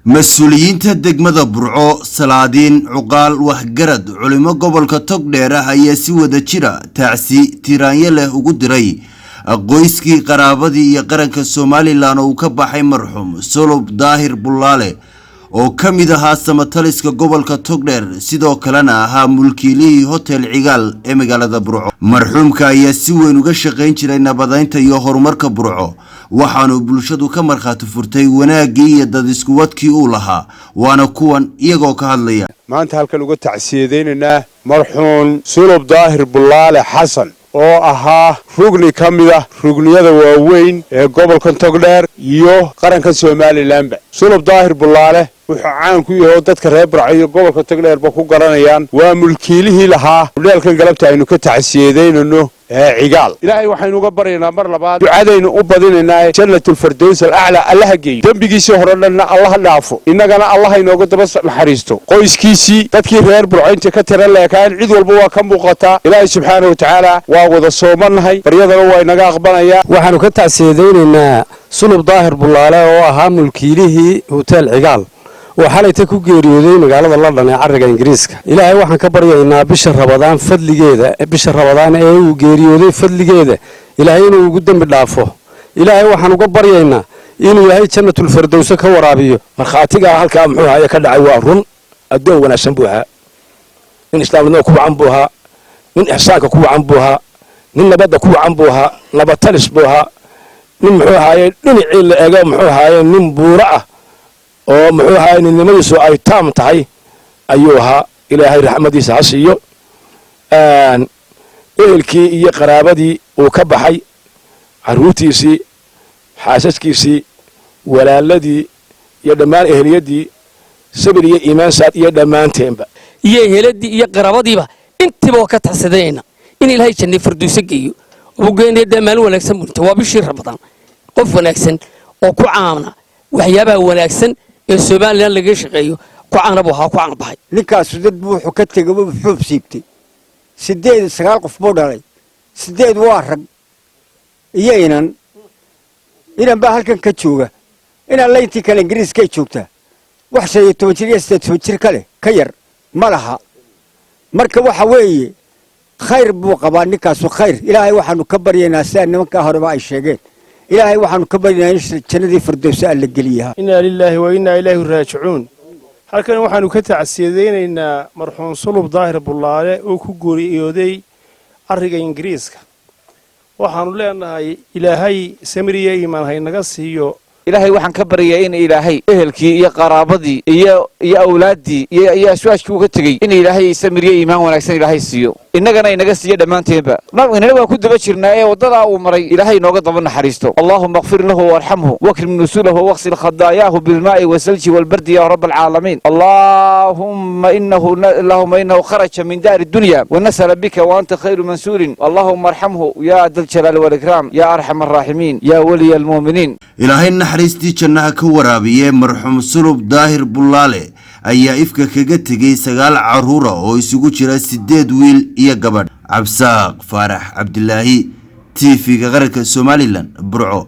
mas-uuliyiinta degmada Burco Salaadiin Cuqaal Waxgarad culimo gobolka Togdheer ayaa si wada jira taasi tiraanya leh ugu diray qoyskii qaraabadii iyo qaranka Soomaaliland oo ka baxay marxuum Sulub Daahir Bulaale oo kamid ahaa samataliska gobolka Togdheer sidoo kalena ahaa mulkiilihii hotel Cigaal ee magaalada Burco marxuumka ayaa si weyn uga shaqeyn jiray nabadaynta iyo horumarka Burco waxaanu bulshadu ka marxaati furtay wanaagii iyo dad isku wadkii uu lahaa waana kuwan iyagoo ka hadlaya maanta halkan uga tacsiyadeynaa marxuum Sulub Daahir Bulaale Xasan oo ahaa rugni kamida rugniyada waaweyn ee gobolka Togdheer iyo qaranka Soomaaliland Sulub Daahir Bulaale wuxuu caan ku yahay dadka reer Burco iyo gobolka Togdheer ba ku garanayaan waa mulkiilihii lahaa hudheelkan galabta aynu ka tacsiyadeynayno Cigaal ilaahay waxaynu uga baryaynaa mar labaad ducadaynu u badinaynaa jannatul firdaws al-a'la Allah geeyo dambigiisa horadana Allah dhaafo inagana Allah inooga daba naxariisto qoyskiisii dadkii reer Burco inta ka tira leekaan cid walba waa ka muuqata ilaahay subhanahu wa ta'ala waa wada soomanahay baryadana waa inaga aqbalaya waxaanu ka tacsiyadeynaa Sulub Daahir Bulaale oo ahaa mulkiilihii hotel Cigaal وحالته كوجيريودي مقالة لندن عرق إنجليزك إلهي وحنا كبر ينا بشر رمضان فضل جيده بشر رمضان وجيريودي فضل جيده إلهي إنه قدام بالعفو إلهي وحنا كبر ينا إنه هاي سنة الفردوس كورابيو مرخاتك هالكام هاي كدع وارون الدو ولا سنبوها من إسلام لنا كوب عنبوها من إحسانك كوب عنبوها من نبض كوب عنبوها نبتلس بوها من محوها من عيل أجا محوها من بورعة oo muxuu ahaa in nimadiisu ay taam tahay ayuu ahaa ilaahay raxmadiisa hasiyo ehelkii iyo qaraabadii uu ka baxay caruurtiisii xaasaskiisii walaaladii iyo dhammaan eheliyadii sabir iyo iimaan saad iyo dhammaanteenba iyo eheladii iyo qaraabadiiba intiba ka taxsadayna in ilaahay jannada firdawsa geeyo uu geeyay dhammaan wanaagsan bulta waa bishii Ramadaan qof wanaagsan oo ku caamna waxyaabaha wanaagsan Soomaaliland laga shaqeeyo ku caanabo ha ku caan baxay ninkaas dad wuxuu ka tagay wuxuu siibtay 8 qof buu dhalay 8 waa rag iyaynaan ba halkan ka jooga inaan leeyntii kale Ingiriiska joogta wax shay 17 jir kale ka yar malaha marka waxa weeye khayr buu qabaa ninkaas khayr ilaahay waxaanu ka baryaynaa si nimanka horeba ay sheegeen إلهي وحنا كبرنا جندي فردوس ألا جليها. إنا لله وإنا إليه راجعون. هل كان وحنا كتعسيدين إن مرحوم صلب ظاهر بولاره وكجوري يودي أرجع إنجليزك. وحنا لنا إلهي سمرية إيمان هاي نقصيه. إلهي وحنا كبرية إن إلهي أهلكي يا قرابتي يا أولادي يا سواش كوكتجي إن إلهي سمرية إيمان ونحسن إلهي سيو. إننا نقصيه دمان تبا. ما إننا كنت بشرنا وضلا ومري إلهي نوقد ضمن حريسته. اللهم اغفر له وارحمه واكرم نزوله واغسل خطاياه بالماء والثلج والبرد يا رب العالمين. اللهم إنه خرج من دار الدنيا ونسل بك وأنت خير منسول. اللهم ارحمه يا ذا الجلال والإكرام يا أرحم الراحمين يا ولي المؤمنين. إلهي naxariistii jannaha ka waraabiyay marxuum Sulub Daahir Bulaale ayaa ifka kaga tagay 9 caruur oo isugu jira 8 wiil iyo gabadh Cabsaaq Faarax Cabdilaahi TV-ga qaranka Soomaaliland Burco.